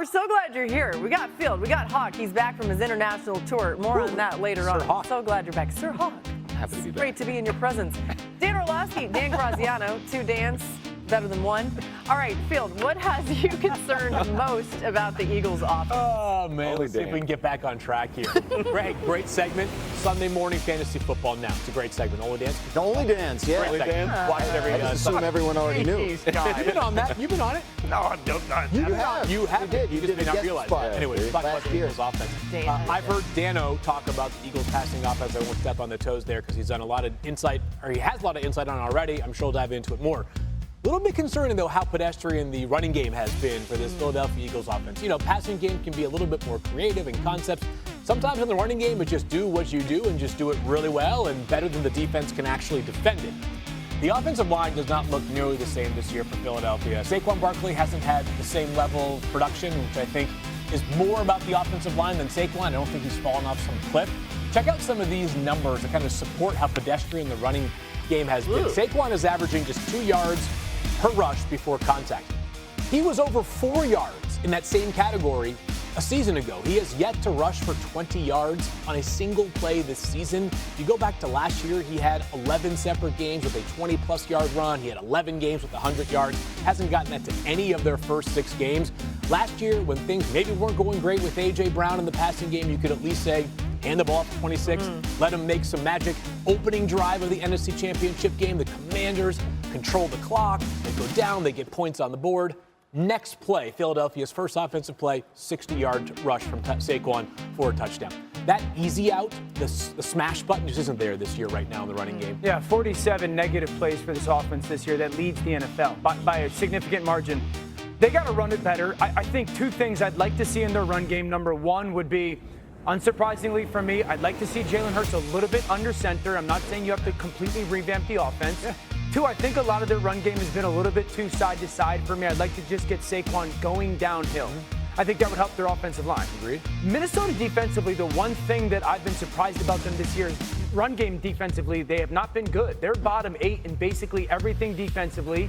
we're so glad you're here. We got Field, we got Hawk. He's back from his international tour. More on that later on. Hawk. So glad you're back. Sir Hawk. Happy to be back. Great to be in your presence. Dan Orlovsky, Dan Graziano, 2 Dans, better than 1. All right, Field, what has you concerned most about the Eagles offense? Oh, man, let's see if we can get back on track here. Great segment. Sunday morning fantasy football now. It's a great segment. Only Dance? The Only Dance, yeah. Great segment. Watch it every I just assume everyone already knew. You've been on that. You've been on it. No, I'm not. You have. You have. did. You You just did may a not guest realize spot. that. Anyway, let's talk about Last the year. Eagles offense. Dan. I've heard Dano talk about the Eagles passing offense. I won't step on the toes there because he's done a lot of insight, or he has a lot of insight on it already. I'm sure he'll dive into it more. A little bit concerning, though, how pedestrian the running game has been for this Philadelphia Eagles offense. You know, passing game can be a little bit more creative in concepts. Sometimes in the running game, it's just do what you do and just do it really well and better than the defense can actually defend it. The offensive line does not look nearly the same this year for Philadelphia. Saquon Barkley hasn't had the same level of production, which I think is more about the offensive line than Saquon. I don't think he's fallen off some cliff. Check out some of these numbers that kind of support how pedestrian the running game has been. Saquon is averaging just 2 yards per rush before contact. He was over 4 yards in that same category a season ago. He has yet to rush for 20 yards on a single play this season. If you go back to last year, he had 11 separate games with a 20-plus yard run. He had 11 games with 100 yards. Hasn't gotten that to any of their first 6 games. Last year, when things maybe weren't going great with A.J. Brown in the passing game, you could at least say, hand the ball off to 26, let him make some magic. Opening drive of the NFC Championship game, the Commanders control the clock. They go down, they get points on the board. Next play, Philadelphia's first offensive play, 60-yard rush from Saquon for a touchdown. That easy out, the smash button just isn't there this year right now in the running game. Yeah, 47 negative plays for this offense this year. That leads the NFL by a significant margin. They got to run it better. I think 2 things I'd like to see in their run game. Number 1 would be, unsurprisingly for me, I'd like to see Jalen Hurts a little bit under center. I'm not saying you have to completely revamp the offense. Yeah. 2, I think a lot of their run game has been a little bit too side to side for me. I'd like to just get Saquon going downhill. I think that would help their offensive line. Agreed. Minnesota defensively, the one thing that I've been surprised about them this year is run game defensively, they have not been good. They're bottom 8 in basically everything defensively.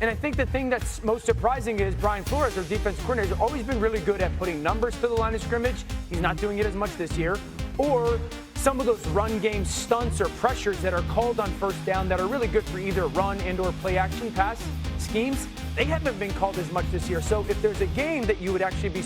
And I think the thing that's most surprising is Brian Flores, their defensive coordinator, has always been really good at putting numbers to the line of scrimmage. He's not doing it as much this year. Or some of those run game stunts or pressures that are called on first down that are really good for either run and or play action pass schemes, they haven't been called as much this year. So if there's a game that you would actually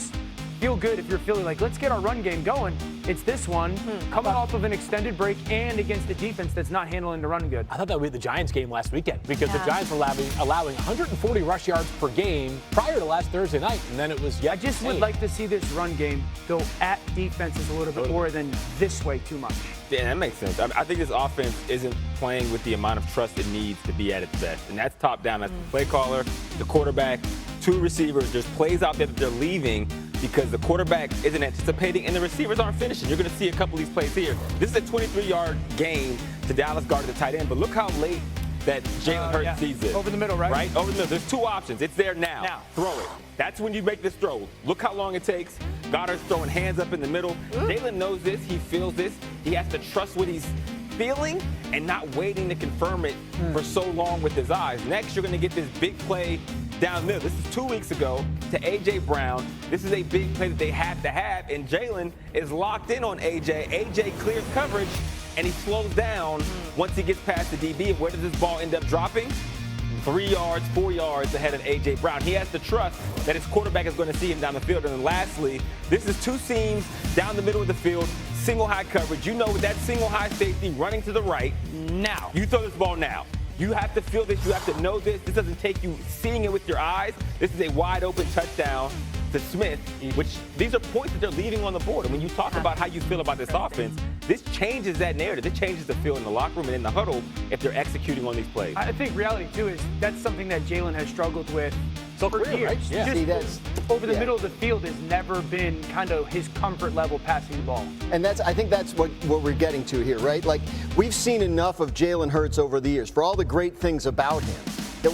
feel good if you're feeling like, let's get our run game going, it's this one, coming off of an extended break and against a defense that's not handling the run good. I thought that would be the Giants game last weekend because the Giants were allowing 140 rush yards per game prior to last Thursday night, and then it was I just would like to see this run game go at defenses a little bit more than this way too much. Yeah, that makes sense. I think this offense isn't playing with the amount of trust it needs to be at its best, and that's top down. That's the play caller, the quarterback, 2 receivers. There's plays out there that they're leaving because the quarterback isn't anticipating and the receivers aren't finishing. You're going to see a couple of these plays here. This is a 23-yard gain to Dallas guarding the tight end, but look how late that Jalen Hurts sees this. Over the middle, right? Right? Over the middle. There's 2 options. It's there now. Throw it. That's when you make this throw. Look how long it takes. Goddard's throwing hands up in the middle. Jalen knows this. He feels this. He has to trust what he's feeling and not waiting to confirm it for so long with his eyes. Next, you're going to get this big play down the middle. This is 2 weeks ago to A.J. Brown. This is a big play that they have to have, and Jalen is locked in on A.J. A.J. clears coverage, and he slows down once he gets past the DB. And where does this ball end up dropping? 3 yards, 4 yards ahead of A.J. Brown. He has to trust that his quarterback is going to see him down the field. And then lastly, this is 2 seams down the middle of the field, single high coverage. You know, with that single high safety running to the right, now, you throw this ball now. You have to feel this. You have to know this. This doesn't take you seeing it with your eyes. This is a wide open touchdown to Smith, which these are points that they're leaving on the board. And when you talk about how you feel about this offense, this changes that narrative. It changes the feel in the locker room and in the huddle if they're executing on these plays. I think reality, too, is that's something that Jalen has struggled with So for clear, years. right? Yeah. Just See, that's- over the yeah. middle of the field has never been kind of his comfort level passing the ball. And I think that's what we're getting to here, right? Like, we've seen enough of Jalen Hurts over the years for all the great things about him that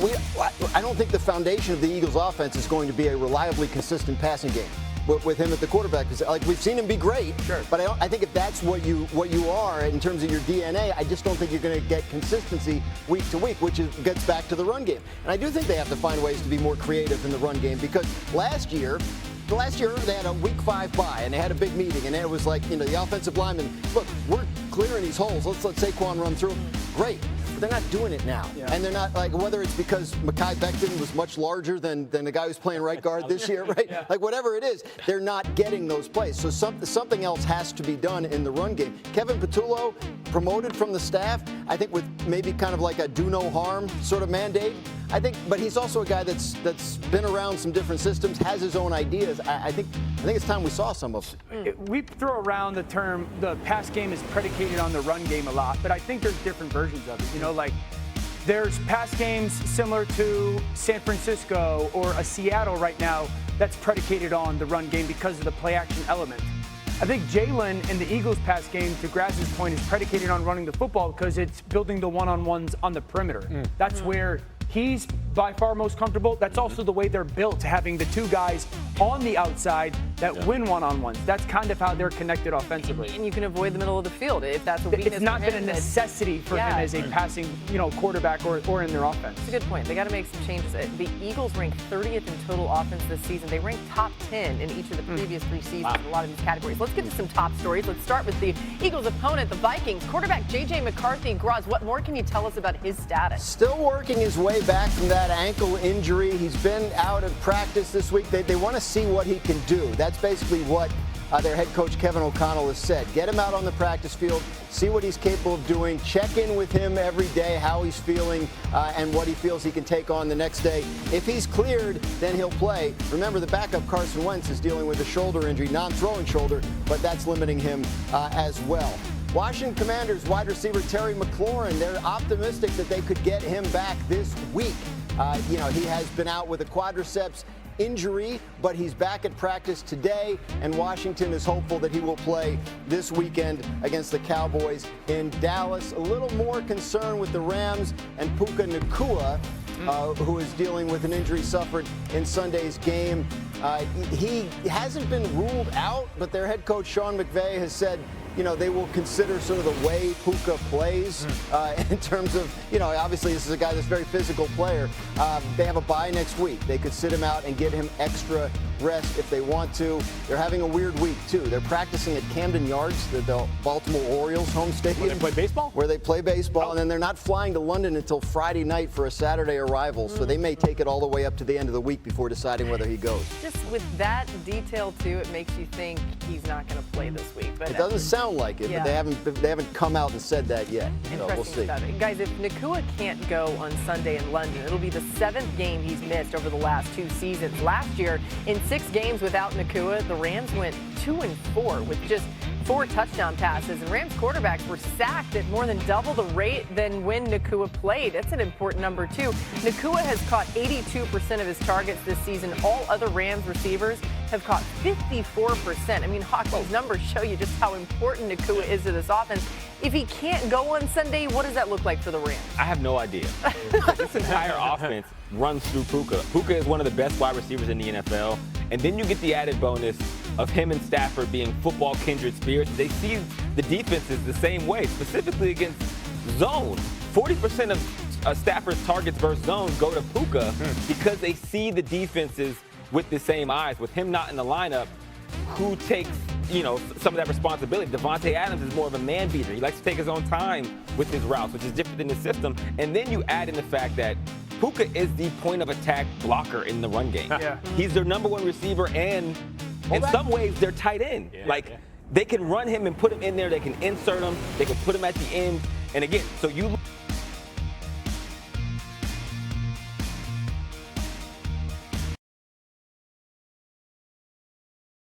I don't think the foundation of the Eagles offense is going to be a reliably consistent passing game with him at the quarterback. Because like, we've seen him be great, but I think if that's what you are in terms of your DNA, I just don't think you're going to get consistency week to week, which gets back to the run game. And I do think they have to find ways to be more creative in the run game because last year, last year they had a week 5 bye, and they had a big meeting, and it was like, the offensive linemen, look, we're clearing these holes. Let's let Saquon run through. Great. But they're not doing it now. Yeah. And they're not, like, whether it's because Mekhi Becton was much larger than the guy who's playing right guard this year, right? Yeah. Like, whatever it is, they're not getting those plays. So something else has to be done in the run game. Kevin Patullo, promoted from the staff, I think with maybe kind of like a do no harm sort of mandate. I think, but he's also a guy that's been around some different systems, has his own ideas. I think it's time we saw some of it. We throw around the term the pass game is predicated on the run game a lot, but I think there's different versions of it. Like there's pass games similar to San Francisco or a Seattle right now that's predicated on the run game because of the play action element. I think Jaylen in the Eagles pass game, to Graz's point, is predicated on running the football because it's building the one-on-ones on the perimeter. That's where he's by far most comfortable. That's also the way they're built, having the two guys on the outside that win one-on-ones. That's kind of how they're connected offensively. And you can avoid the middle of the field if that's a weakness. It's not been a necessity for him as a passing, quarterback or in their offense. That's a good point. They got to make some changes. The Eagles ranked 30th in total offense this season. They ranked top 10 in each of the previous 3 seasons in a lot of these categories. Let's get to some top stories. Let's start with the Eagles' opponent, the Vikings. Quarterback McCarthy. Graz, what more can you tell us about his status? Still working his way back from that ankle injury. He's been out of practice this week. They want to see what he can do. That's basically what their head coach Kevin O'Connell has said. Get him out on the practice field, see what he's capable of doing, check in with him every day, how he's feeling, and what he feels he can take on the next day. If he's cleared, then he'll play. Remember, the backup Carson Wentz is dealing with a shoulder injury, non-throwing shoulder, but that's limiting him as well. Washington Commanders wide receiver Terry McLaurin, they're optimistic that they could get him back this week. He has been out with a quadriceps injury, but he's back at practice today, and Washington is hopeful that he will play this weekend against the Cowboys in Dallas. A little more concern with the Rams and Puka Nacua, who is dealing with an injury suffered in Sunday's game. He hasn't been ruled out, but their head coach Sean McVay has said they will consider sort of the way Puka plays in terms of, obviously this is a guy that's a very physical player. They have a bye next week. They could sit him out and get him extra rest if they want to. They're having a weird week, too. They're practicing at Camden Yards, the Baltimore Orioles home stadium. Where they play baseball? Where they play baseball, and then they're not flying to London until Friday night for a Saturday arrival, so they may take it all the way up to the end of the week before deciding whether he goes. Just with that detail, too, it makes you think he's not going to play this week. But it doesn't sound like it, but they haven't come out and said that yet. So we'll see. Guys, if Nacua can't go on Sunday in London, it'll be the 7th game he's missed over the last 2 seasons. Last year, in 6 games without Nacua, the Rams went 2-4 with just 4 touchdown passes, and Rams quarterbacks were sacked at more than double the rate than when Nacua played. That's an important number, too. Nacua has caught 82% of his targets this season. All other Rams receivers have caught 54%. I mean, Hawk, these numbers show you just how important Nacua is to this offense. If he can't go on Sunday, what does that look like for the Rams? I have no idea. This entire offense runs through Puka. Puka is one of the best wide receivers in the NFL. And then you get the added bonus of him and Stafford being football kindred spirits. They see the defenses the same way, specifically against zone. 40% of Stafford's targets versus zone go to Puka because they see the defenses with the same eyes. With him not in the lineup, who takes some of that responsibility? Devontae Adams is more of a man beater. He likes to take his own time with his routes, which is different than the system. And then you add in the fact that Puka is the point of attack blocker in the run game. He's their #1 receiver, and in some ways they're tight end. They can run him and put him in there. They can insert him. They can put him at the end. And again, so you